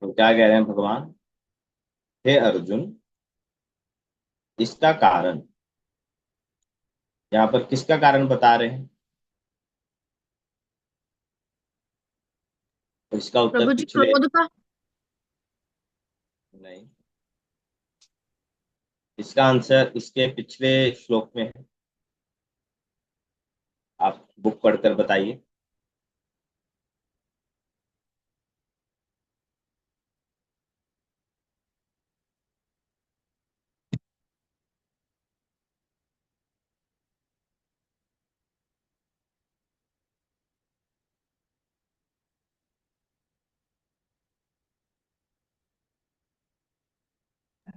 तो क्या कह रहे हैं भगवान? हे अर्जुन, इसका कारण, यहाँ पर किसका कारण बता रहे हैं? तो इसका उत्तर प्रभु जी, पिछले, क्रोध का। नहीं, इसका आंसर इसके पिछले श्लोक में है। आप बुक पढ़कर बताइए।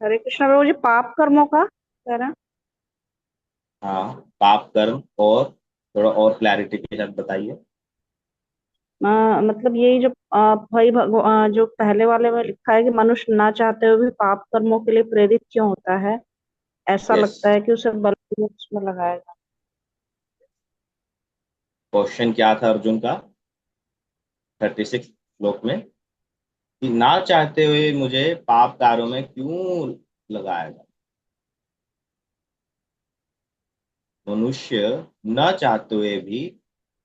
हरे कृष्णा प्रभु जी, पाप कर्मों का कह रहे हैं। हाँ, पाप कर्म, और थोड़ा और क्लैरिटी के साथ बताइए। मतलब यही जो भाई जो पहले वाले में लिखा है कि मनुष्य ना चाहते हुए भी पाप कर्मों के लिए प्रेरित क्यों होता है। ऐसा यस। लगता है कि उसे बलपूर्वक उसमें लगाएगा। क्वेश्चन क्या था अर्जुन का 36 श्लोक में, कि ना चाहते हुए मुझे पाप कार्यों में क्यों लगाएगा? मनुष्य न चाहते हुए भी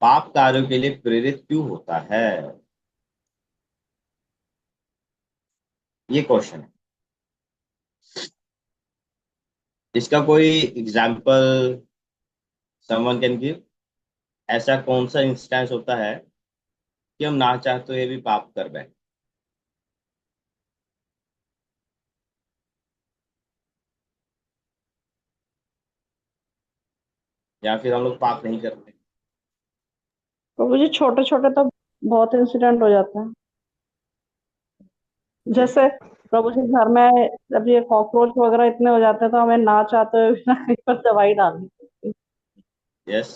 पाप कार्यों के लिए प्रेरित क्यों होता है? ये क्वेश्चन है। इसका कोई एग्जाम्पल समवन कैन गिव? ऐसा कौन सा इंस्टेंस होता है कि हम ना चाहते हुए भी पाप कर बैठे, या फिर हम लोग पाप नहीं करते? प्रभु जी, छोटे छोटे तो बहुत इंसिडेंट हो जाते हैं। जैसे प्रभु जी, घर में जब ये कॉकरोच वगैरह इतने हो जाते हैं तो हमें ना चाहते हुए भी ना कहीं पर दवाई डालनी पड़ती है। Yes,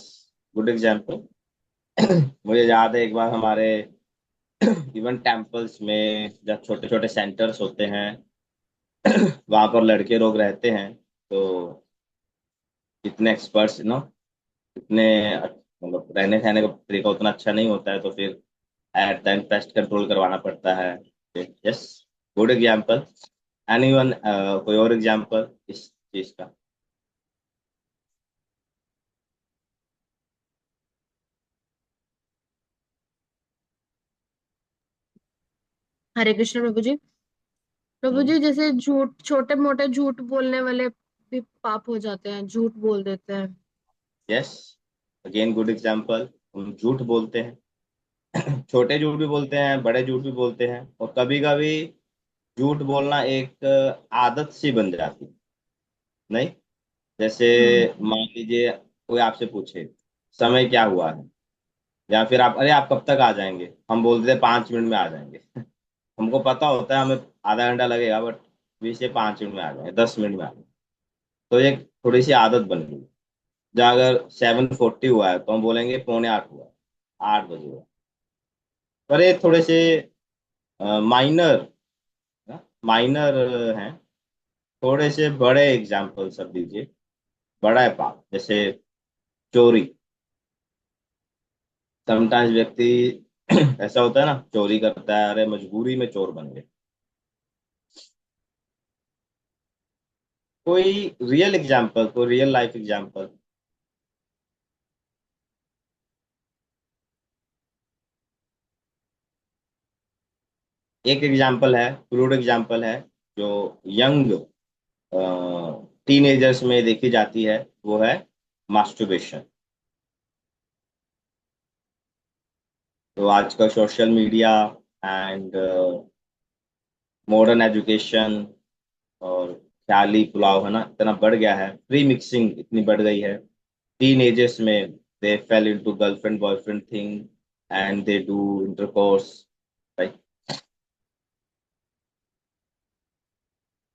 good example. मुझे याद है एक बार हमारे इवन टेम्पल्स में जब छोटे छोटे सेंटर्स होते हैं, वहां पर लड़के लोग रहते हैं, तो इतने एक्सपर्ट्स नो, इतने मतलब रहने सहने का तरीका उतना अच्छा नहीं होता है, तो फिर एट टाइम पेस्ट कंट्रोल करवाना पड़ता है। Yes, good example. एनीवन, कोई और एग्जाम्पल इस चीज का? हरे कृष्ण प्रभु जी। प्रभु जी, जैसे झूठ, छोटे मोटे झूठ बोलने वाले भी पाप हो जाते हैं, झूठ बोल देते हैं। Yes, again good example. हम झूठ बोलते हैं, छोटे झूठ भी बोलते हैं, बड़े झूठ भी बोलते हैं, और कभी कभी झूठ बोलना एक आदत सी बन जाती है, नहीं? जैसे हम्म। मान लीजिए कोई आपसे पूछे समय क्या हुआ है, या फिर आप, अरे आप कब तक आ जाएंगे, हम बोल देते 5 मिनट में आ जाएंगे। हमको पता होता है हमें आधा घंटा लगेगा, बट 20 से 5 मिनट में आ जाएंगे, 10 मिनट में आ जाएंगे। तो ये थोड़ी सी आदत बन गई। जहाँ अगर 7:40 हुआ है तो हम बोलेंगे 7:45 हुआ है, 8 बजे हुआ है। पर ये थोड़े से माइनर माइनर हैं। थोड़े से बड़े एग्जाम्पल सब दीजिए। बड़ा है पाप, जैसे चोरी। समटाइम्स व्यक्ति ऐसा होता है ना, चोरी करता है, अरे मजबूरी में चोर बन गए। कोई रियल एग्जाम्पल, कोई रियल लाइफ एग्जाम्पल? एक एग्जाम्पल है, क्रूड एग्जाम्पल है, जो यंग टीनेजर्स में देखी जाती है, वो है मास्टरबेशन। तो आज का social media and modern education और ख्याली पुलाव है ना, इतना बढ़ गया है, प्री मिक्सिंग इतनी बढ़ गई है टीन एजेस में। They fell into girlfriend boyfriend thing, and they do intercourse, right?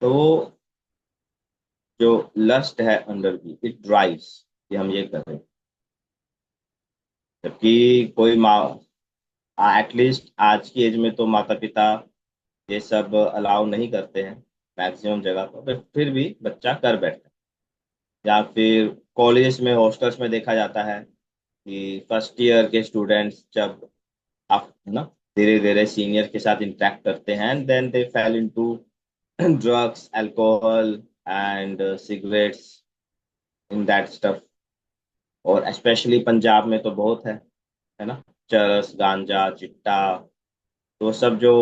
तो जो लस्ट है अंदर की, इट ड्राइव्स कि हम ये करें। जबकि कोई माँ, एटलीस्ट आज की एज में तो माता पिता ये सब अलाउ नहीं करते हैं मैक्सिमम जगह पर, but फिर भी बच्चा कर बैठता है। या फिर कॉलेज में, हॉस्टल्स में देखा जाता है कि फर्स्ट ईयर के स्टूडेंट्स जब आप है ना धीरे धीरे सीनियर के साथ इंटरेक्ट करते हैं, and then they fell into drugs, alcohol and cigarettes, in that stuff. और स्पेशली पंजाब में तो बहुत है ना, चरस, गांजा, चिट्टा, तो सब जो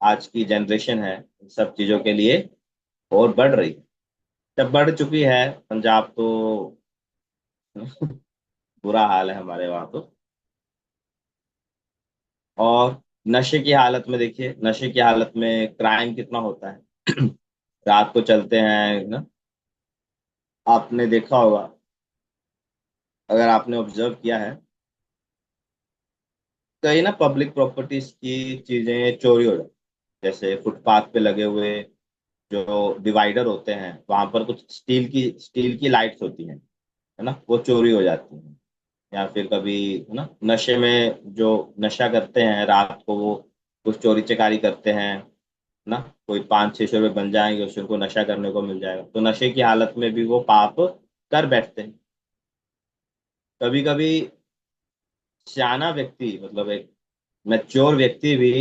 आज की जनरेशन है इन सब चीजों के लिए और बढ़ रही है, जब बढ़ चुकी है पंजाब तो बुरा हाल है हमारे वहाँ तो। और नशे की हालत में देखिए, नशे की हालत में क्राइम कितना होता है। रात को चलते हैं ना, आपने देखा होगा, अगर आपने ऑब्जर्व किया है, कई ना पब्लिक प्रॉपर्टीज की चीजें चोरी हो जाती, जैसे फुटपाथ पे लगे हुए जो डिवाइडर होते हैं वहां पर कुछ स्टील की लाइट्स होती हैं, है ना, वो चोरी हो जाती हैं। या फिर कभी, है ना, नशे में जो नशा करते हैं रात को वो कुछ चोरी चकारी करते हैं ना, कोई 500-600 रुपये बन जाएंगे उससे, उनको नशा करने को मिल जाएगा, तो नशे की हालत में भी वो पाप कर बैठते हैं। कभी कभी सियाना व्यक्ति, मतलब एक मैच्योर व्यक्ति भी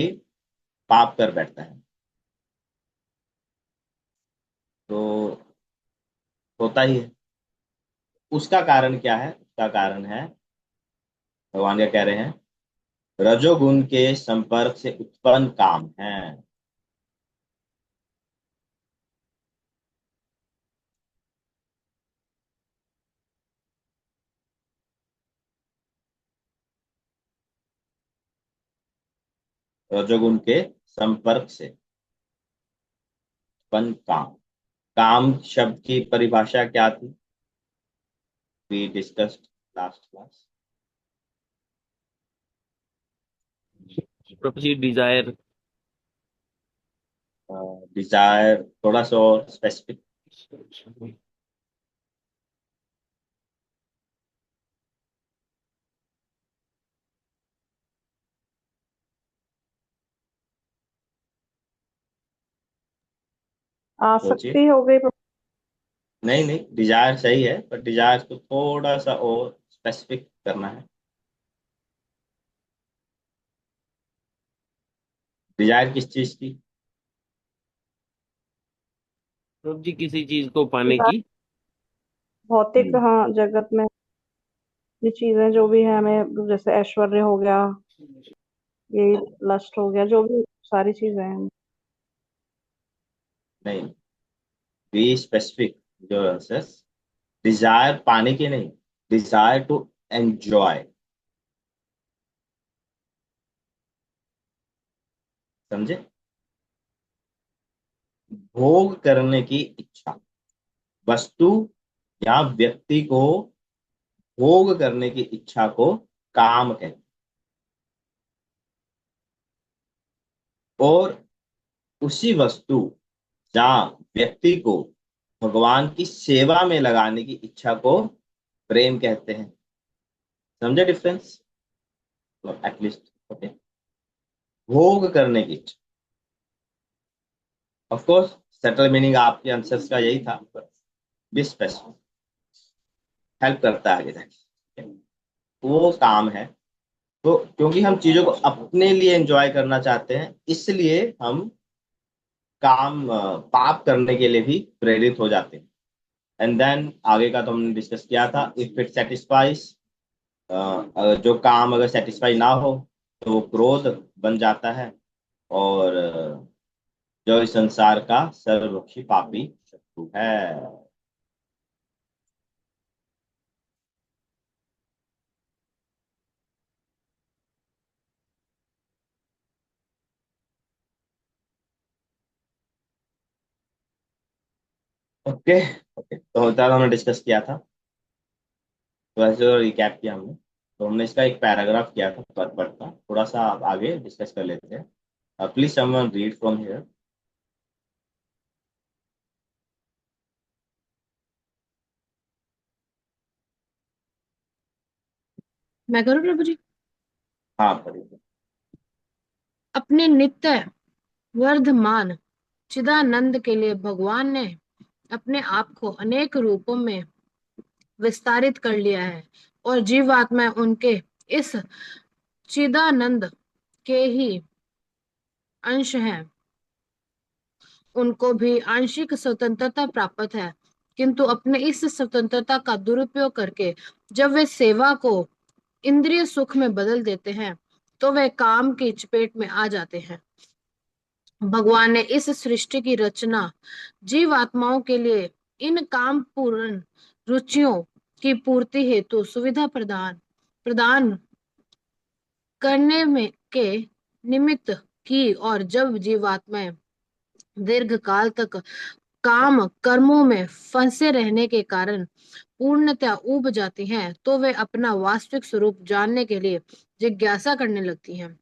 पाप कर बैठता है। तो होता ही है। उसका कारण क्या है? उसका कारण है, भगवान क्या कह रहे हैं, रजोगुण के संपर्क से उत्पन्न काम है। रजोगुण के संपर्क से उत्पन्न काम। काम शब्द की परिभाषा क्या थी? We discussed last class. Prabhu ji desire. Desire, थोड़ा सा और स्पेसिफिक। सोचिए। आसक्ति हो गई। नहीं नहीं, डिजायर सही है, पर डिजायर को थोड़ा सा और स्पेसिफिक करना है। डिजायर किस चीज की? प्रभु जी किसी चीज को पाने की। भौतिक, हम्म, हाँ, जगत में ये चीजें जो भी है हमें, जैसे ऐश्वर्य हो गया, ये लस्ट हो गया, जो भी सारी चीजें हैं। नहीं, बी स्पेसिफिक। जो डिजायर पाने की नहीं, डिजायर टू एंजॉय। समझे? भोग करने की इच्छा, वस्तु या व्यक्ति को भोग करने की इच्छा को काम कहते हैं। और उसी वस्तु या व्यक्ति को भगवान की सेवा में लगाने की इच्छा को प्रेम कहते हैं। समझे डिफरेंस? At least okay. भोग करने की इच्छा, ऑफ कोर्स सेटल मीनिंग आपके आंसर्स का यही था, पर भी स्पेसिफिक हेल्प करता है आगे जाके। वो काम है। तो क्योंकि हम चीजों को अपने लिए एंजॉय करना चाहते हैं, इसलिए हम पाप करने के लिए भी प्रेरित हो जाते हैं। एंड देन आगे का तो हमने डिस्कस किया था, इफ इट सेटिस्फाइज, जो काम अगर सेटिस्फाई ना हो तो वो क्रोध बन जाता है, और जो इस संसार का सर्वभक्षी पापी शत्रु है। ओके ओके, तो होता हमने डिस्कस किया था, तो ऐसे तो रिकैप किया हमने। तो हमने इसका एक पैराग्राफ किया था पर पढ़ता, थोड़ा सा आप आगे डिस्कस कर लेते हैं। Please someone read from here. मैं करूँ प्रभु जी? हाँ पढ़िए। अपने नित्य वर्धमान चिदानंद के लिए भगवान ने अपने आप को अनेक रूपों में विस्तारित कर लिया है, और जीवात्मा उनके इस चिदानंद के ही अंश हैं, उनको भी आंशिक स्वतंत्रता प्राप्त है, किंतु अपने इस स्वतंत्रता का दुरुपयोग करके जब वे सेवा को इंद्रिय सुख में बदल देते हैं, तो वे काम की चपेट में आ जाते हैं। भगवान ने इस सृष्टि की रचना जीव आत्माओं के लिए इन काम पूर्ण रुचियों की पूर्ति हेतु सुविधा प्रदान प्रदान करने में के निमित्त की, और जब जीवात्माएं दीर्घ काल तक काम कर्मों में फंसे रहने के कारण पूर्णतया ऊब जाती हैं, तो वे अपना वास्तविक स्वरूप जानने के लिए जिज्ञासा करने लगती हैं।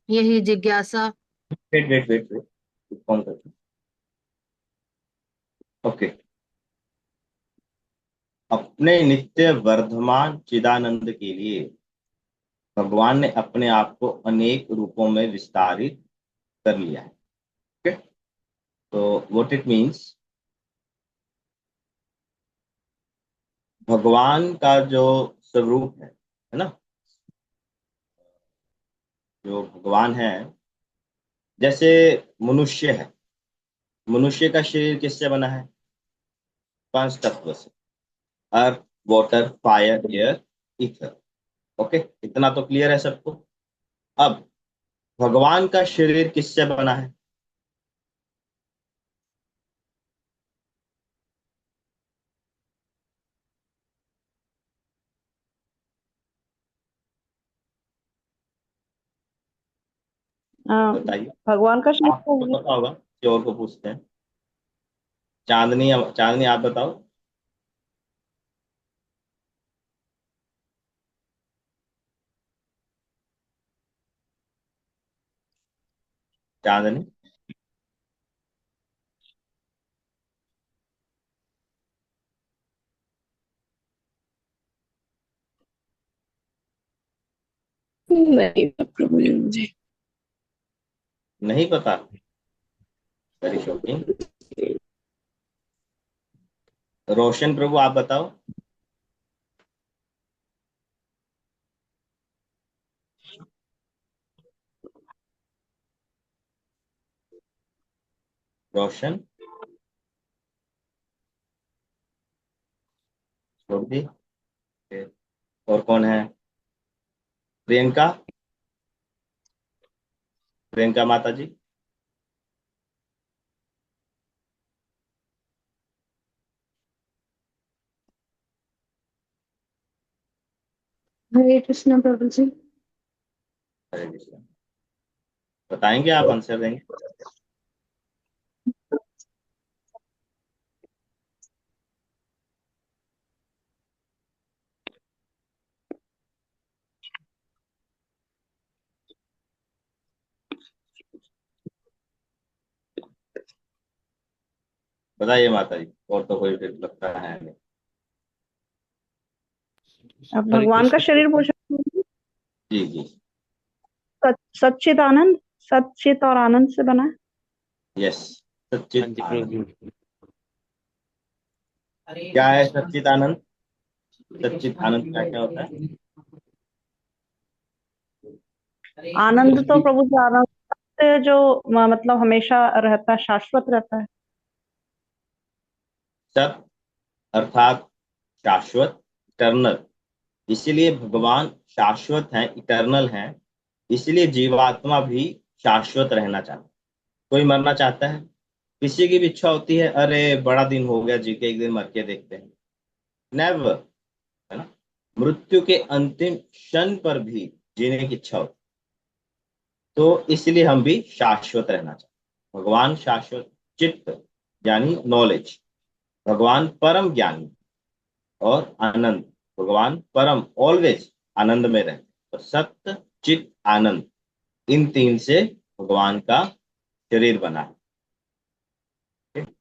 यही जिज्ञासा वेट वेट वेट वेट, कौन करता? ओके। अपने नित्य वर्धमान चिदानंद के लिए भगवान ने अपने आप को अनेक रूपों में विस्तारित कर लिया है। ओके, तो व्हाट इट मीन्स, भगवान का जो स्वरूप है ना, जो भगवान है, जैसे मनुष्य है, मनुष्य का शरीर किससे बना है? पांच तत्व से, earth, water, fire, air, ether. Okay, इतना तो क्लियर है सबको। अब भगवान का शरीर किससे बना है? बताइए। भगवान का शरीर आपको तो पता होगा, किसी और को पूछते हैं। चांदनी, चांदनी आप बताओ। चांदनी, नहीं प्रभु जी मुझे। नहीं पता? Very shocking. रोशन प्रभु आप बताओ। रोशन छोड़ दी। और कौन है? प्रियंका, प्रियंका माता जी। हरे कृष्ण प्रभु जी। हरे कृष्ण। बताएंगे आप, आंसर देंगे? बताइए माता जी, और तो कोई फिर लगता है नहीं। अब हरे भगवान का कृष्ण। शरीर पूछा। जी जी। सच्चित आनंद, सच्चित और आनंद से बना है। यस, हाँ सच्चित जी आनंद। प्रभु। क्या है सच्चित आनंद? सच्चित आनंद क्या क्या होता है? आनंद तो प्रभु जी आनंद से जो मतलब हमेशा रहता है, शाश्वत रहता है। सत अर्थात शाश्वत, इटर्नल। इसीलिए भगवान शाश्वत हैं, इटर्नल हैं। इसलिए जीवात्मा भी शाश्वत रहना चाहता है। कोई मरना चाहता है? किसी की भी इच्छा होती है, अरे बड़ा दिन हो गया जी के, एक दिन मर के देखते हैं। नेवर, है ना। मृत्यु के अंतिम क्षण पर भी जीने की इच्छा होती है। तो इसलिए हम भी शाश्वत रहना चाहते हैं। भगवान शाश्वत चित्त, यानी नॉलेज। भगवान परम ज्ञानी और आनंद। भगवान परम ऑलवेज आनंद में रहते। तो सत्य, चित, आनंद, इन तीन से भगवान का शरीर बना है। ठीक?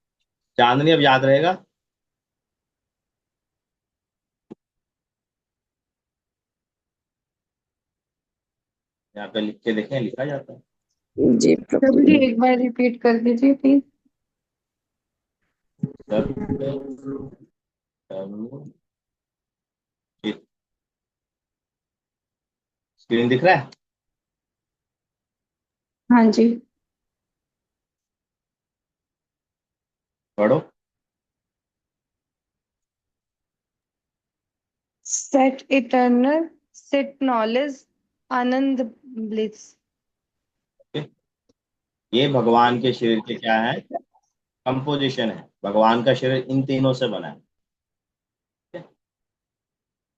चांदनी अब याद रहेगा। यहाँ पे लिख के देखें, लिखा जाता है। जी प्रभु जी एक बार रिपीट कर दीजिए प्लीज। सत्य, कर्म, चित। स्क्रीन दिख रहा है? हाँ जी। पढ़ो। सेट इटर्नल, सेट नॉलेज, आनंद, ब्लिस। ये भगवान के शरीर के क्या है, कंपोजिशन है। भगवान का शरीर इन तीनों से बना है।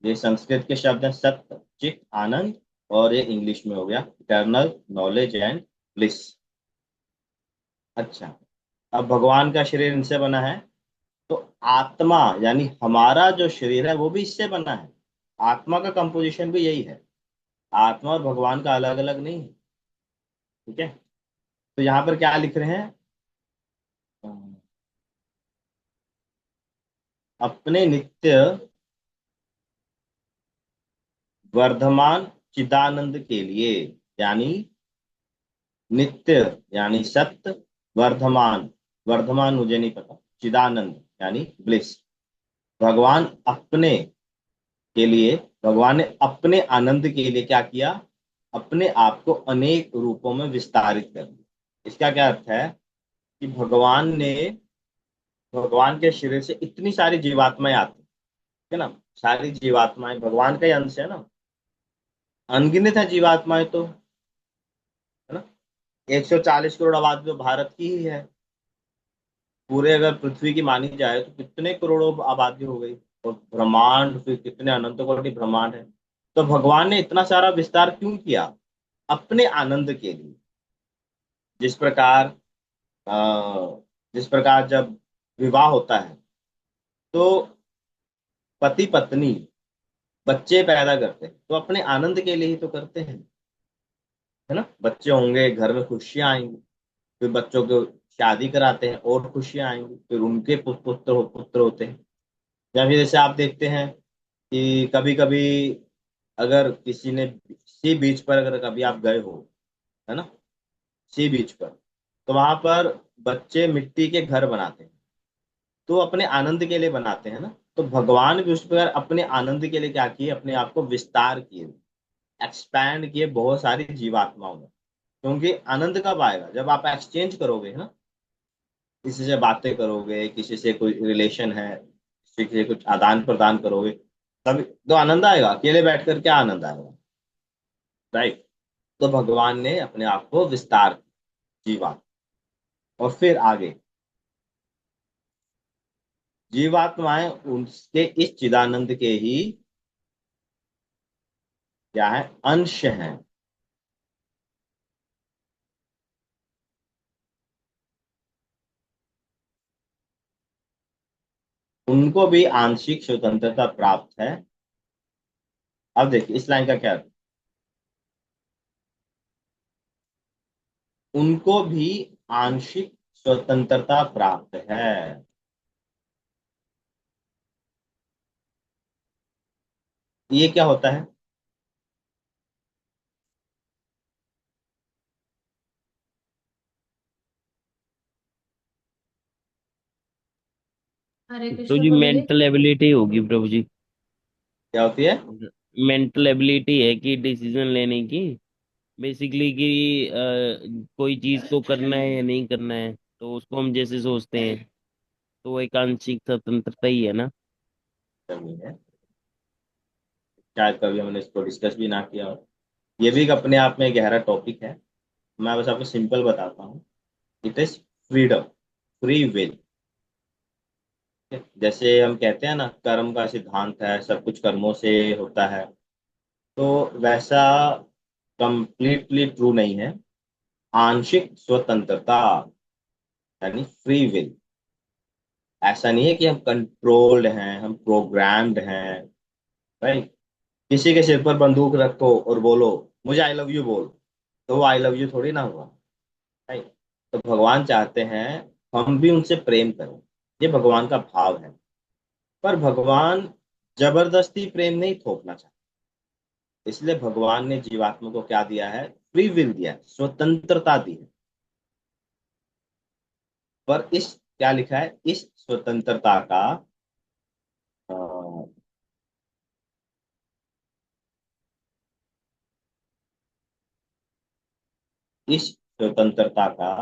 ये संस्कृत के शब्द हैं, सत्य, चित, आनंद। और ये इंग्लिश में हो गया इटर्नल नॉलेज एंड ब्लिस। अच्छा, अब भगवान का शरीर इनसे बना है, तो आत्मा यानी हमारा जो शरीर है वो भी इससे बना है। आत्मा का कंपोजिशन भी यही है। आत्मा और भगवान का अलग अलग नहीं है। ठीक है। तो यहाँ पर क्या लिख रहे हैं, अपने नित्य वर्धमान चिदानंद के लिए, यानी नित्य यानी सत्य, वर्धमान, वर्धमान मुझे नहीं पता, चिदानंद यानी ब्लिस। भगवान अपने के लिए, भगवान ने अपने आनंद के लिए क्या किया, अपने आप को अनेक रूपों में विस्तारित कर दिया। इसका क्या अर्थ है कि भगवान ने, भगवान के शरीर से इतनी सारी जीवात्माएं आती है ना, सारी जीवात्माएं भगवान का ही अंश है ना, अनगिनत है जीवात्माएं तो, है ना। 140 करोड़ आबादी तो भारत की ही है। पूरे अगर पृथ्वी की मानी जाए तो कितने करोड़ों आबादी हो गई। और ब्रह्मांड फिर कितने अनंत कोटि ब्रह्मांड है। तो भगवान ने इतना सारा विस्तार क्यों किया, अपने आनंद के लिए। जिस प्रकार जिस प्रकार जब विवाह होता है तो पति पत्नी बच्चे पैदा करते हैं तो अपने आनंद के लिए ही तो करते हैं, है ना। बच्चे होंगे, घर में खुशियां आएंगी, फिर बच्चों को शादी कराते हैं और खुशियां आएंगी, फिर उनके पुत्र होते हैं। या फिर जैसे आप देखते हैं कि कभी कभी अगर किसी ने, सी बीच पर अगर कभी आप गए हो, है ना, सी बीच पर, तो वहां पर बच्चे मिट्टी के घर बनाते हैं, तो अपने आनंद के लिए बनाते हैं ना। तो भगवान भी उस प्रकार अपने आनंद के लिए क्या किए, अपने आप को विस्तार किए, एक्सपैंड किए बहुत सारी जीवात्माओं में। क्योंकि आनंद कब आएगा, जब आप एक्सचेंज करोगे, है ना, किसी से बातें करोगे, किसी से कोई रिलेशन है, किसी से कुछ आदान प्रदान करोगे, तभी तो आनंद आएगा। अकेले बैठकर क्या आनंद आएगा, राइट। तो भगवान ने अपने आप को विस्तार जीवा, और फिर आगे जीवात्माएं उसके इस चिदानंद के ही क्या है, अंश हैं। उनको भी आंशिक स्वतंत्रता प्राप्त है। अब देखिए इस लाइन का क्या अर्थ, उनको भी आंशिक स्वतंत्रता प्राप्त है। ये क्या होता है, हरे तो कृष्ण जी बोलिए। मेंटल एबिलिटी होगी प्रभु जी। क्या होती है। मेंटल एबिलिटी है कि डिसीजन लेने की, बेसिकली कि कोई चीज को करना है या नहीं करना है, तो उसको हम जैसे सोचते हैं, तो वो एक आंशिक स्वतंत्रता ही है ना। जमीन है, शायद कभी हमने इसको डिस्कस भी ना किया हो। ये भी एक अपने आप में गहरा टॉपिक है। मैं बस आपको सिंपल बताता हूँ। It is freedom, free will. जैसे हम कहते हैं ना, कर्म का सिद्धांत है, सब कुछ कर्मों से होता है, तो वैसा कंप्लीटली ट्रू नहीं है। आंशिक स्वतंत्रता यानी फ्री विल, ऐसा नहीं है कि हम कंट्रोल्ड हैं, हम प्रोग्राम्ड हैं, राइट। किसी के सिर पर बंदूक रखो और बोलो मुझे आई लव यू बोल, तो वो आई लव यू थोड़ी ना हुआ, राइट। तो भगवान चाहते हैं हम भी उनसे प्रेम करें, ये भगवान का भाव है। पर भगवान जबरदस्ती प्रेम नहीं थोपना चाहते। इसलिए भगवान ने जीवात्मा को क्या दिया है, फ्री विल दिया है, स्वतंत्रता दी है। पर इस, क्या लिखा है, इस स्वतंत्रता का अ, इस स्वतंत्रता का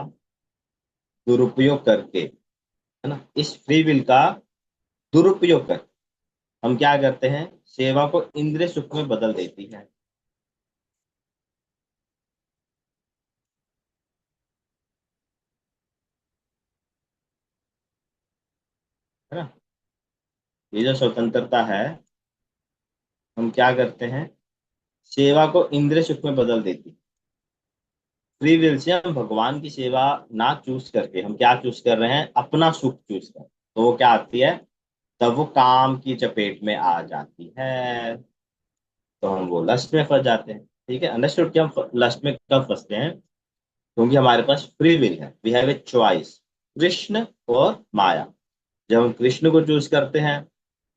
दुरुपयोग करके, है ना, इस फ्री विल का दुरुपयोग कर हम क्या करते हैं, सेवा को इंद्रिय सुख में बदल देती है ना। ये जो स्वतंत्रता है, हम क्या करते हैं, सेवा को इंद्रिय सुख में बदल देती। फ्री विल से हम भगवान की सेवा ना चूज करके हम क्या चूज कर रहे हैं, अपना सुख चूज कर, तो वो क्या आती है, तब वो काम की चपेट में आ जाती है, तो हम वो लस्ट में फंस जाते हैं। ठीक है, अंडरस्टूड कि हम लस्ट में कब फंसते हैं, क्योंकि हमारे पास फ्री विल है, we have a choice, Krishna और माया। जब हम कृष्ण को चूज करते हैं,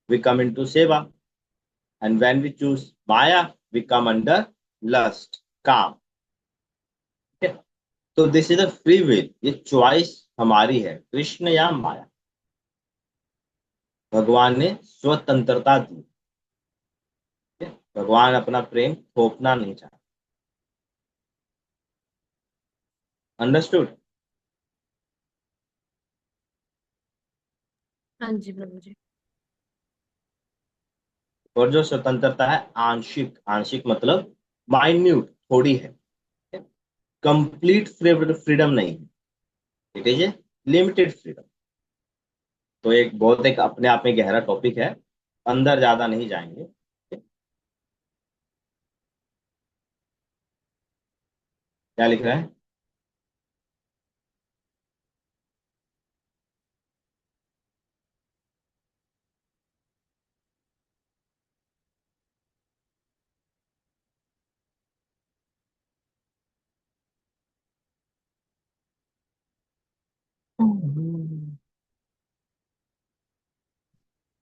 we come into seva, and when we choose Maya, we come under lust, kama. ठीक है, तो this is a free will, ये चॉइस हमारी है, कृष्ण या माया। भगवान ने स्वतंत्रता दी। ठीक है? भगवान अपना प्रेम थोपना नहीं चाहते। अंडरस्टूड। हाँ जी प्रभु जी। और जो स्वतंत्रता है आंशिक, आंशिक मतलब माइन्यूट, थोड़ी है, कंप्लीट फ्रीडम नहीं है, it is a limited freedom. तो एक बहुत एक अपने आप में गहरा टॉपिक है, अंदर ज्यादा नहीं जाएंगे। क्या लिख रहा है,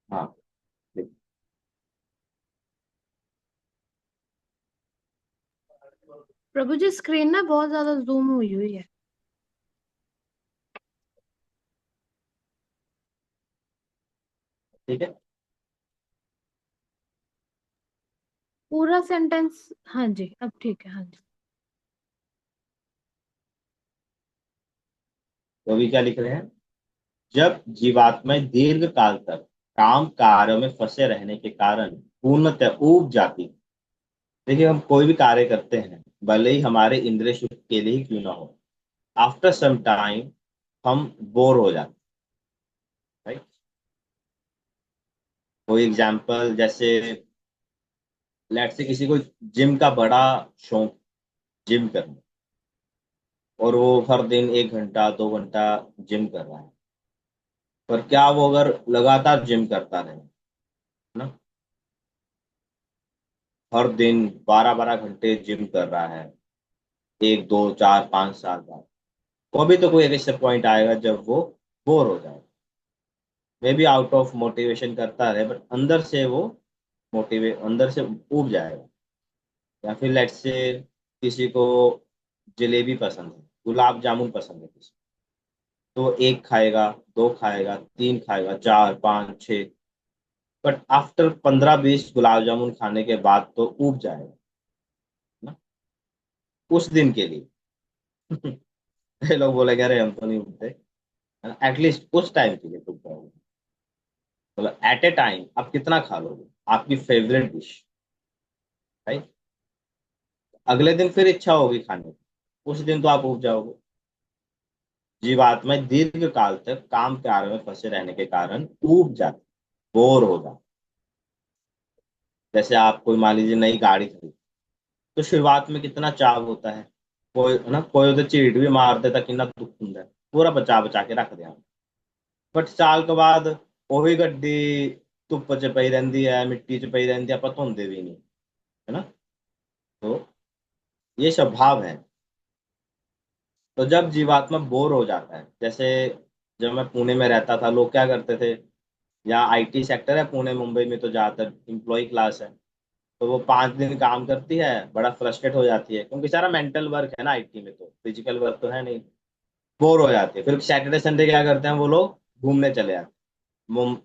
हाँ लिख। प्रभु जी स्क्रीन ना बहुत ज्यादा जूम हुई हुई है। ठीक है, पूरा सेंटेंस, हाँ जी अब ठीक है, हाँ जी। तो अभी क्या लिख रहे हैं, जब जीवात्माएं दीर्घ काल तक काम कार्यों में फंसे रहने के कारण पूर्णतः ऊब जाती। देखिए, हम कोई भी कार्य करते हैं, भले ही हमारे इंद्रिय सुख के लिए ही क्यों ना हो, आफ्टर सम टाइम हम बोर हो जाते हैं, राइट। कोई एग्जाम्पल, जैसे लेट से किसी को जिम का बड़ा शौक, जिम करना, और वो हर दिन 1 घंटा 2 घंटा जिम कर रहा है, पर क्या वो अगर लगातार जिम करता रहे, है ना, हर दिन 12 12 घंटे जिम कर रहा है, 1 2 4 5 साल बाद, वो भी तो कोई एक ऐसा पॉइंट आएगा जब वो बोर हो जाएगा। May be out of motivation करता रहे, बट अंदर से वो मोटिवेट, अंदर से उब जाएगा। या फिर लेट्स से किसी को जलेबी पसंद है, गुलाब जामुन पसंद है किसी को, तो एक खाएगा, दो खाएगा, तीन खाएगा, चार पाँच छः, बट आफ्टर 15 20 गुलाब जामुन खाने के बाद तो उब जाएगा ना, उस दिन के लिए। ये लोग बोलेंगे अरे हम तो नहीं उबते, एटलीस्ट उस टाइम के लिए उब जाओगे। मतलब एट ए टाइम आप कितना खा लोगे, आपकी फेवरेट डिश, राइट। अगले दिन फिर इच्छा होगी खाने की, उस दिन तो आप उब जाओगे। जीवात्माएं दीर्घ काल तक काम कार्य में फंसे रहने के कारण ऊब जाती, बोर हो जाती। जैसे आप कोई मान लीजिए नई गाड़ी खरीद, तो शुरुआत में कितना चाव होता है, कोई है ना, कोई तो चीट भी मार देता, कितना दुख ਹੁੰਦਾ है, पूरा बचा बचा के रख दिया। बट साल के बाद वही गड्डी धुੱਪ ਚ ਪਈ ਰਹਿੰਦੀ है, मिट्टी ਚ पई रहती है, ਆਪਾਂ ਧੋਂਦੇ भी नहीं, है ना। तो ये स्वभाव है। तो जब जीवात्मा बोर हो जाता है, जैसे जब मैं पुणे में रहता था, लोग क्या करते थे, यहाँ आईटी सेक्टर है पुणे मुंबई में, तो ज्यादातर इम्प्लॉय क्लास है, तो वो 5 दिन काम करती है, बड़ा फ्रस्ट्रेट हो जाती है, क्योंकि सारा मेंटल वर्क है ना आईटी में, तो फिजिकल वर्क तो है नहीं, बोर हो जाती है। फिर सैटरडे संडे क्या करते हैं वो लोग, घूमने चले जाते हैं।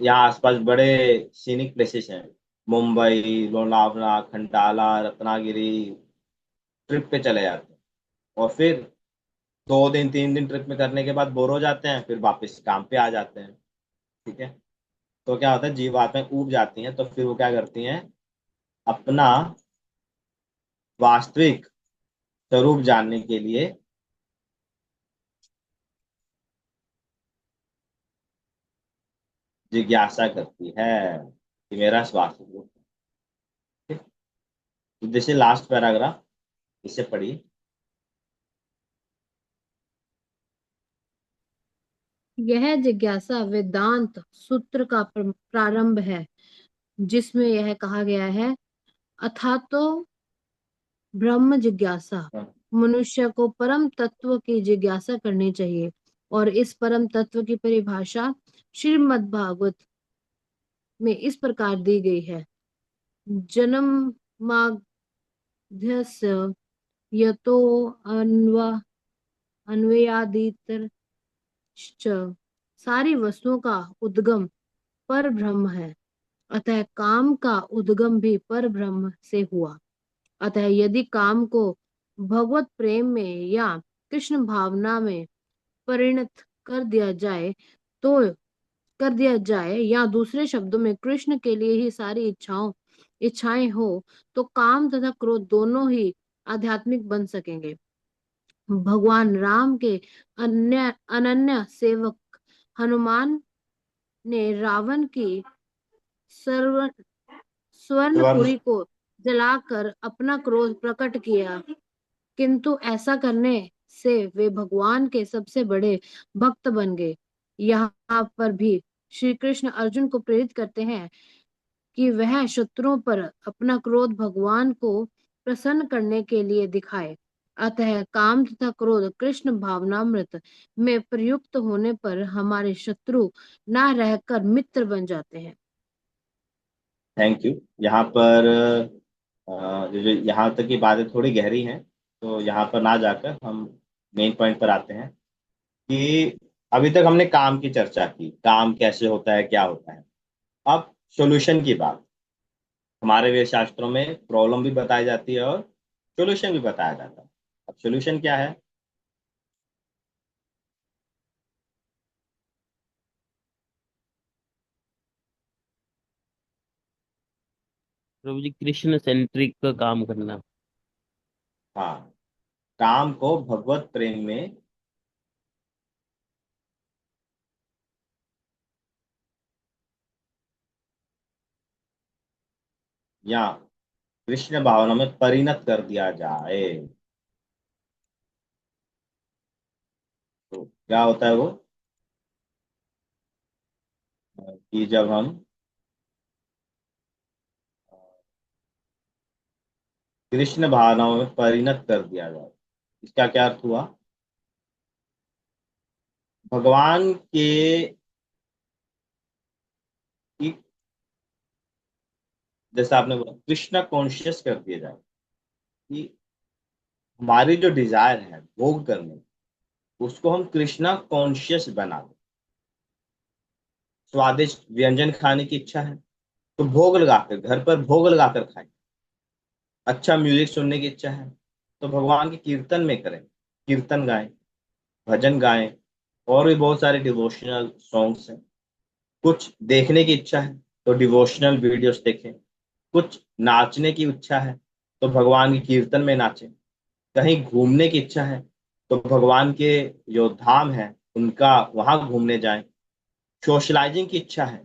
यहाँ आसपास बड़े सीनिक प्लेसेस हैं, मुंबई, लोनावला, खंडाला, रत्नागिरी, ट्रिप पे चले जाते हैं। और फिर 2 दिन 3 दिन ट्रिप में करने के बाद बोर हो जाते हैं, फिर वापस काम पे आ जाते हैं। ठीक है। तो क्या होता है, जीवात्माएं ऊब जाती हैं, तो फिर वो क्या करती हैं, अपना वास्तविक स्वरूप जानने के लिए जिज्ञासा करती है कि मेरा वास्तविक रूप है। तो जैसे लास्ट पैराग्राफ, इसे पढ़िए। यह जिज्ञासा वेदांत सूत्र का प्रारंभ है, जिसमें यह कहा गया है, अथा तो ब्रह्म जिज्ञासा। हाँ, मनुष्य को परम तत्व की जिज्ञासा करनी चाहिए, और इस परम तत्व की परिभाषा श्रीमद् भागवत में इस प्रकार दी गई है, जन्माद्यस्य यतो अन्वयादितर सारी वस्तुओं का उद्गम पर ब्रह्म है, अतः काम का उद्गम भी पर ब्रह्म से हुआ। अतः यदि काम को भगवत प्रेम में या कृष्ण भावना में परिणत तो कर दिया जाए, या दूसरे शब्दों में कृष्ण के लिए ही सारी इच्छाएं हो, तो काम तथा क्रोध दोनों ही आध्यात्मिक बन सकेंगे। भगवान राम के अनन्य सेवक हनुमान ने रावण की सर्व स्वर्ण। स्वर्णपुरी को जलाकर अपना क्रोध प्रकट किया, किंतु ऐसा करने से वे भगवान के सबसे बड़े भक्त बन गए। यहाँ पर भी श्री कृष्ण अर्जुन को प्रेरित करते हैं कि वह शत्रुओं पर अपना क्रोध भगवान को प्रसन्न करने के लिए दिखाए। अतः काम तथा क्रोध कृष्ण भावनामृत में प्रयुक्त होने पर हमारे शत्रु ना रहकर मित्र बन जाते हैं। Thank you. यहाँ पर जो यहाँ तक की बातें थोड़ी गहरी हैं, तो यहाँ पर ना जाकर हम मेन पॉइंट पर आते हैं कि अभी तक हमने काम की चर्चा की, काम कैसे होता है, क्या होता है। अब सॉल्यूशन की बात। हमारे वेद शास्त्रों में प्रॉब्लम भी बताई जाती है और सॉल्यूशन भी बताया जाता है। अब सॉल्यूशन क्या है? प्रभु जी, कृष्ण सेंट्रिक का काम करना। हाँ, काम को भगवत प्रेम में या कृष्ण भावना में परिणत कर दिया जाए। तो क्या होता है वो, कि जब हम कृष्ण भावनाओं में परिणत कर दिया जाए, इसका क्या अर्थ हुआ? भगवान के की, जैसा आपने बोला, कृष्ण कॉन्शियस कर दिया जाए कि हमारी जो डिजायर है भोग करने, उसको हम कृष्णा कॉन्शियस बना दें। स्वादिष्ट व्यंजन खाने की इच्छा है, तो भोग लगाकर, घर पर भोग लगाकर खाएं। अच्छा म्यूजिक सुनने की इच्छा है, तो भगवान के कीर्तन में करें, कीर्तन गाएं, भजन गाएं। और भी बहुत सारे डिवोशनल सॉन्ग्स हैं। कुछ देखने की इच्छा है, तो डिवोशनल वीडियोस देखें। कुछ नाचने की इच्छा है, तो भगवान के कीर्तन में नाचें। कहीं घूमने की इच्छा है, तो भगवान के जो धाम है उनका वहां घूमने जाएं। सोशलाइजिंग की इच्छा है,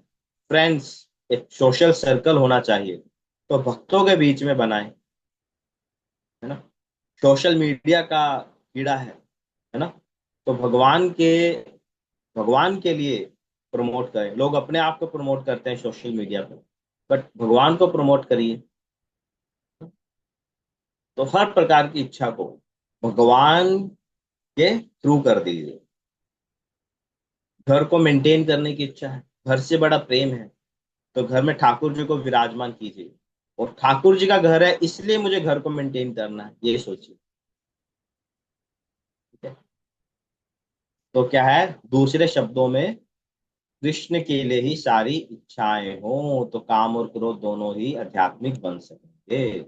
फ्रेंड्स, एक सोशल सर्कल होना चाहिए, तो भक्तों के बीच में बनाएं। है ना? सोशल मीडिया का कीड़ा है ना? तो भगवान के लिए प्रमोट करें। लोग अपने आप को प्रमोट करते हैं सोशल मीडिया पर, बट भगवान को प्रमोट करिए। तो हर प्रकार की इच्छा को भगवान के थ्रू कर दीजिए। घर को मेंटेन करने की इच्छा है, घर से बड़ा प्रेम है, तो घर में ठाकुर जी को विराजमान कीजिए। और ठाकुर जी का घर है, इसलिए मुझे घर को मेंटेन करना है, ये सोचिए। ठीक है। तो क्या है, दूसरे शब्दों में, कृष्ण के लिए ही सारी इच्छाएं हो, तो काम और क्रोध दोनों ही आध्यात्मिक बन सकेंगे।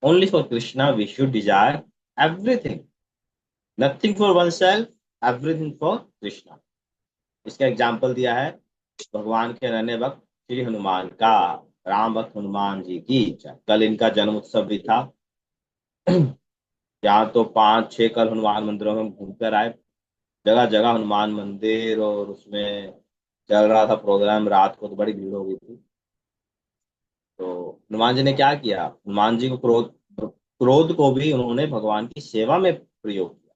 Only for Krishna we should desire everything. Nothing for oneself, everything for Krishna. इसका एग्जाम्पल दिया है भगवान के रहने वक्त श्री हनुमान का। राम भक्त हनुमान जी की जय। कल इनका जन्म उत्सव भी था। यहाँ तो 5-6 कल हनुमान मंदिरों में घूमकर आए। जगह जगह हनुमान मंदिर, और उसमें चल रहा था प्रोग्राम। रात को तो बड़ी भीड़ हो गई थी। तो हनुमान जी ने क्या किया, हनुमान जी को क्रोध क्रोध को भी उन्होंने भगवान की सेवा में प्रयोग किया।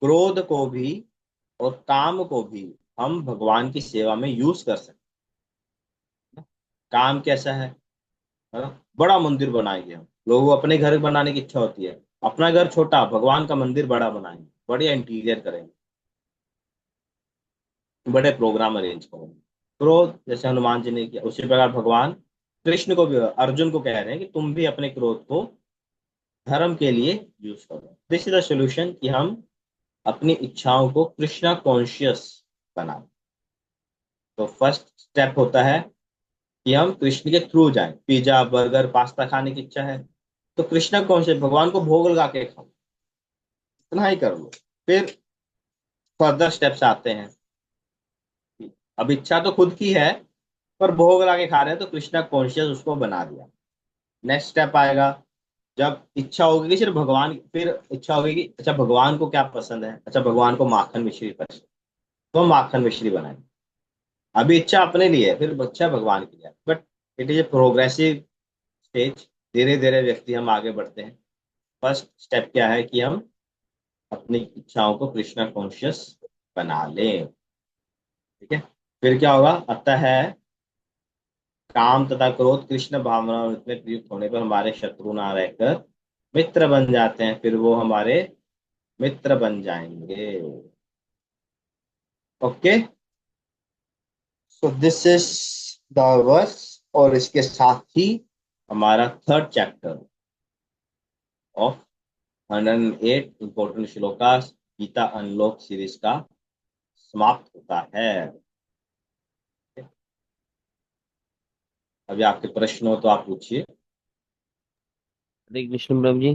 क्रोध को भी और काम को भी हम भगवान की सेवा में यूज कर सकते हैं। काम कैसा है ना? बड़ा मंदिर बनाएंगे हम, लोगों को अपने घर बनाने की इच्छा होती है, अपना घर छोटा, भगवान का मंदिर बड़ा बनाएंगे, बढ़िया इंटीरियर करेंगे, बड़े प्रोग्राम अरेंज करेंगे। क्रोध जैसे हनुमान जी ने किया, उसी प्रकार भगवान कृष्ण को भी, अर्जुन को कह रहे हैं कि तुम भी अपने क्रोध को धर्म के लिए यूज करो। दिस इज द सोल्यूशन कि हम अपनी इच्छाओं को कृष्णा कॉन्शियस बनाएं। तो फर्स्ट स्टेप होता है कि हम कृष्ण के थ्रू जाएं। पिज्जा बर्गर पास्ता खाने की इच्छा है तो कृष्णा कॉन्शियस, भगवान को भोग लगा के खाओ, इतना ही कर लो। फिर फर्दर स्टेप्स आते हैं। अब इच्छा तो खुद की है, पर भोग लगा के खा रहे हैं तो कृष्णा कॉन्शियस उसको बना दिया। नेक्स्ट स्टेप आएगा जब इच्छा होगी कि सिर्फ भगवान, फिर इच्छा होगी कि अच्छा भगवान को क्या पसंद है, अच्छा भगवान को माखन मिश्री पसंद है, तो हम माखन मिश्री बनाएंगे। अभी इच्छा अपने लिए है, फिर इच्छा भगवान की है, but it is a progressive stage. धीरे धीरे व्यक्ति हम आगे बढ़ते हैं। फर्स्ट स्टेप क्या है कि हम अपनी इच्छाओं को कृष्णा कॉन्शियस बना लें। ठीक है। फिर क्या होगा, अतः है काम तथा क्रोध कृष्ण भावना में प्रयुक्त होने पर हमारे शत्रु ना रहकर मित्र बन जाते हैं, फिर वो हमारे मित्र बन जाएंगे। Okay, so this is the verse, और इसके साथ ही हमारा third chapter of 108 important shlokas Gita unlock series का समाप्त होता है। अभी आपके प्रश्न हो तो आप पूछिए। हरे कृष्ण प्रभु जी।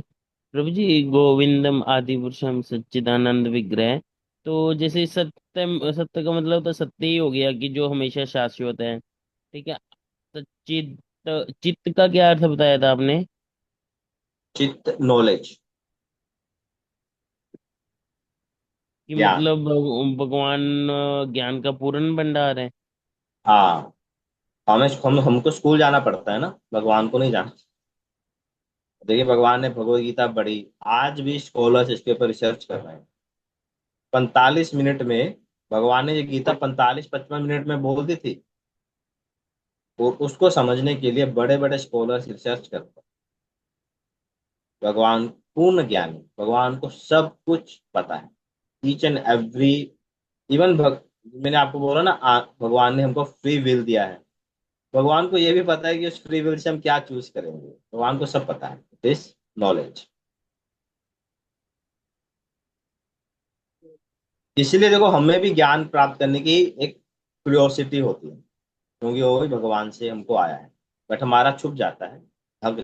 प्रभु जी, गोविंदम आदि पुरुषम सच्चिदानंद विग्रह। तो जैसे सत्यम, सत्य का मतलब तो सत्य ही हो गया कि जो हमेशा शाश्वत है। ठीक है। सच्चिद, चित्त का क्या अर्थ बताया था आपने? चित्त नॉलेज, कि ज्ञान। मतलब भगवान ज्ञान का पूर्ण भंडार है। हाँ, हमको स्कूल जाना पड़ता है ना, भगवान को नहीं जाना। देखिए भगवान ने भगवत गीता पढ़ी, आज भी स्कॉलर्स इसके ऊपर रिसर्च कर रहे हैं। 45 मिनट में भगवान ने ये गीता 45-55 मिनट में बोल दी थी। और उसको समझने के लिए बड़े बड़े स्कॉलर्स रिसर्च करते हैं। भगवान पूर्ण ज्ञानी, भगवान को सब कुछ पता है, ईच एंड एवरी। इवन मैंने आपको बोला ना, भगवान ने हमको फ्री विल दिया है। भगवान को यह भी पता है कि उस फ्री विल से हम क्या चूज करेंगे। भगवान को सब पता है, दिस नॉलेज। इसीलिए देखो, हमें भी ज्ञान प्राप्त करने की एक क्यूरियोसिटी होती है, क्योंकि वो भी भगवान से हमको आया है, बट हमारा छुप जाता है। अब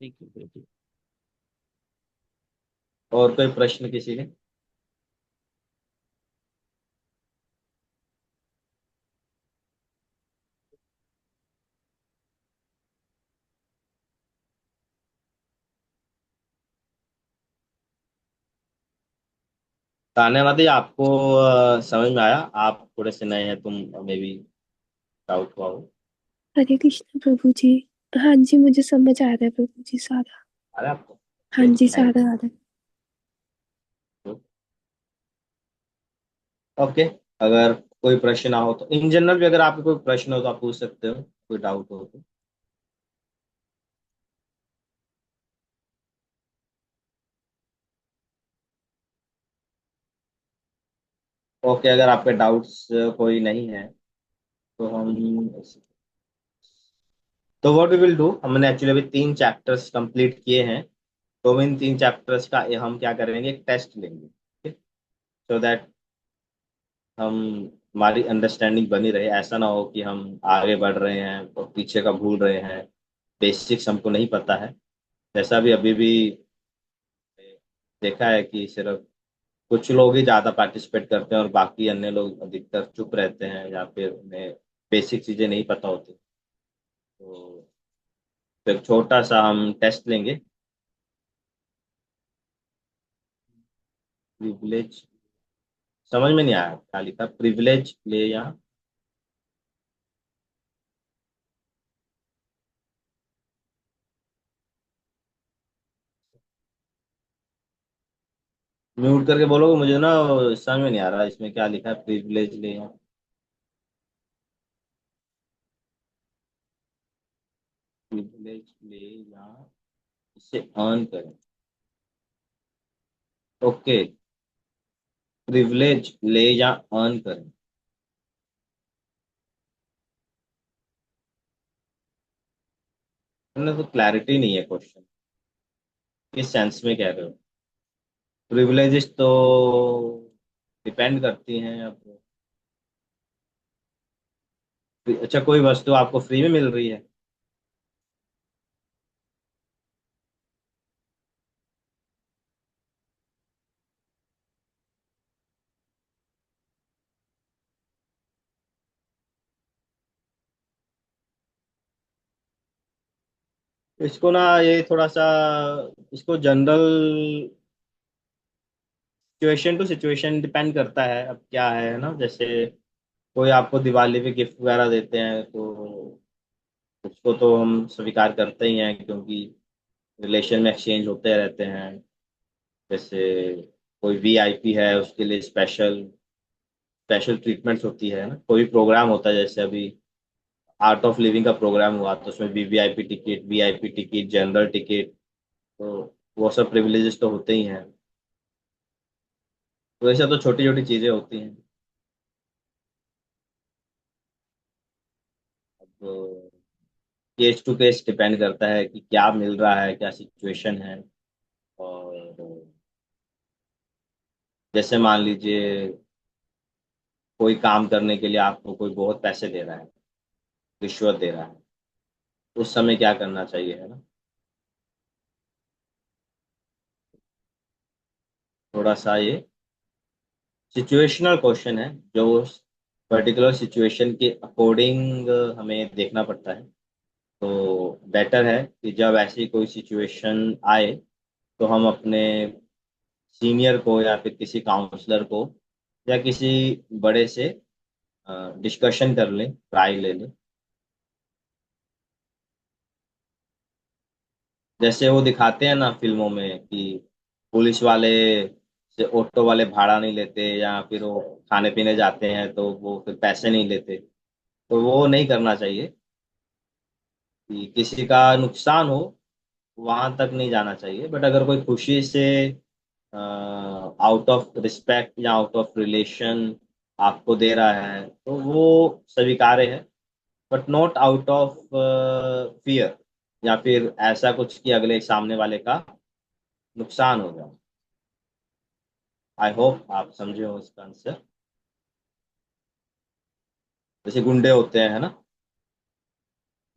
ठीक है प्रभु जी। और कोई प्रश्न किसी ने? ताने वादी आपको समझ में आया? आप थोड़े से नए हैं, तुम में भी डाउट हुआ हो। हरे कृष्ण प्रभु जी। हाँ जी, मुझे समझ आ रहा है प्रभु जी सारा। अरे आपको, हाँ जी, थैंक सारा आ रहा है। यू। ओके, अगर कोई प्रश्न ना हो तो इन जनरल भी अगर आपको कोई प्रश्न हो तो आप पूछ सकते हो, कोई डाउट हो तो। ओके, अगर आपके डाउट्स कोई नहीं है तो हम, तो व्हाट वी विल डू, हमने एक्चुअली अभी 3 चैप्टर्स कंप्लीट किए हैं। तो हम इन 3 चैप्टर्स का हम क्या करेंगे, एक टेस्ट लेंगे, सो दैट हम, हमारी अंडरस्टैंडिंग बनी रहे। ऐसा ना हो कि हम आगे बढ़ रहे हैं और पीछे का भूल रहे हैं। बेसिक्स हमको नहीं पता है। जैसा भी अभी भी देखा है कि सिर्फ कुछ लोग ही ज़्यादा पार्टिसिपेट करते हैं और बाकी अन्य लोग अधिकतर चुप रहते हैं या फिर उन्हें बेसिक चीज़ें नहीं पता होती। तो एक छोटा सा हम टेस्ट लेंगे। प्रिविलेज समझ में नहीं आया क्या लिखा, प्रिविलेज ले यहाँ। म्यूट करके बोलोगे मुझे ना, समझ में नहीं आ रहा इसमें क्या लिखा है, प्रिविलेज ले यहाँ। प्रिविलेज ले यहाँ, इसे ऑन करें। ओके, प्रिविलेज ले या अर्न करें। मैंने तो क्लैरिटी नहीं है क्वेश्चन, किस सेंस में कह रहे हो। प्रिविलेजेस तो डिपेंड करती हैं अब। अच्छा, कोई वस्तु आपको फ्री में मिल रही है। इसको ना ये थोड़ा सा, इसको general situation to situation depend करता है। अब क्या है ना, जैसे कोई आपको दिवाली पे गिफ्ट वगैरह देते हैं तो उसको तो हम स्वीकार करते ही हैं, क्योंकि रिलेशन में एक्सचेंज होते रहते हैं। जैसे कोई वीआईपी है उसके लिए स्पेशल स्पेशल ट्रीटमेंट्स होती है ना, कोई प्रोग्राम होता है, जैसे अभी आर्ट ऑफ लिविंग का प्रोग्राम हुआ तो उसमें वीआईपी टिकट, जनरल टिकट, तो वो सब प्रिविलेजेस तो होते ही हैं। तो ऐसा तो छोटी छोटी चीजें होती हैं। अब केस टू केस डिपेंड करता है कि क्या मिल रहा है, क्या सिचुएशन है। और जैसे मान लीजिए कोई काम करने के लिए आपको कोई बहुत पैसे दे रहा है, रिश्वत दे रहा है, उस समय क्या करना चाहिए, है ना। थोड़ा सा ये सिचुएशनल क्वेश्चन है, जो पर्टिकुलर सिचुएशन के अकॉर्डिंग हमें देखना पड़ता है। तो बेटर है कि जब ऐसी कोई सिचुएशन आए तो हम अपने सीनियर को या फिर किसी काउंसलर को या किसी बड़े से डिस्कशन कर लें, राय ले लें। जैसे वो दिखाते हैं ना फिल्मों में कि पुलिस वाले से ऑटो वाले भाड़ा नहीं लेते, या फिर वो खाने पीने जाते हैं तो वो फिर पैसे नहीं लेते। तो वो नहीं करना चाहिए कि किसी का नुकसान हो, वहां तक नहीं जाना चाहिए। बट अगर कोई खुशी से आउट ऑफ रिस्पेक्ट या आउट ऑफ रिलेशन आपको दे रहा है तो वो स्वीकार्य है, but not out of fear, या फिर ऐसा कुछ कि अगले सामने वाले का नुकसान हो जाए। आई होप आप समझे हो इसका आंसर। जैसे गुंडे होते हैं, है ना,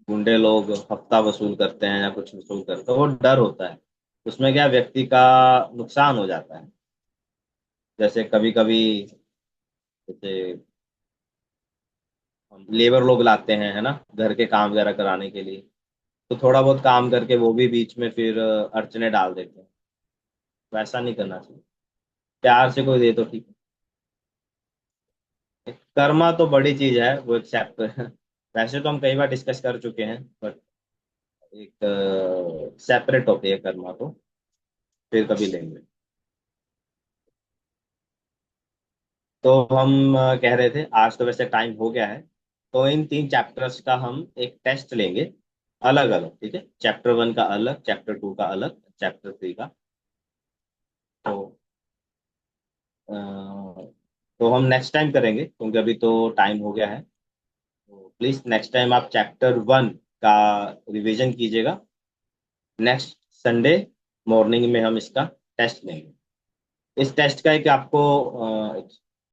गुंडे लोग हफ्ता वसूल करते हैं या कुछ वसूल करते हैं, वो डर होता है, उसमें क्या व्यक्ति का नुकसान हो जाता है। जैसे कभी कभी जैसे लेबर लोग लाते हैं, है ना, घर के काम वगैरह कराने के लिए, तो थोड़ा बहुत काम करके वो भी बीच में फिर अड़चने डाल देते हैं। वैसा नहीं करना चाहिए, प्यार से कोई दे तो ठीक है। कर्मा तो बड़ी चीज है, वो एक चैप्टर वैसे तो हम कई बार डिस्कस कर चुके हैं, बट एक सेपरेट टॉपिक है कर्मा, को फिर कभी लेंगे। तो हम कह रहे थे आज तो वैसे टाइम हो गया है, तो इन तीन चैप्टर्स का हम एक टेस्ट लेंगे अलग अलग, ठीक है। चैप्टर 1 का अलग, चैप्टर 2 का अलग, चैप्टर 3 का। तो अ, तो हम नेक्स्ट टाइम करेंगे क्योंकि अभी तो टाइम हो गया है। तो प्लीज नेक्स्ट टाइम आप चैप्टर 1 का रिवीजन कीजिएगा। नेक्स्ट संडे मॉर्निंग में हम इसका टेस्ट लेंगे। इस टेस्ट का एक आपको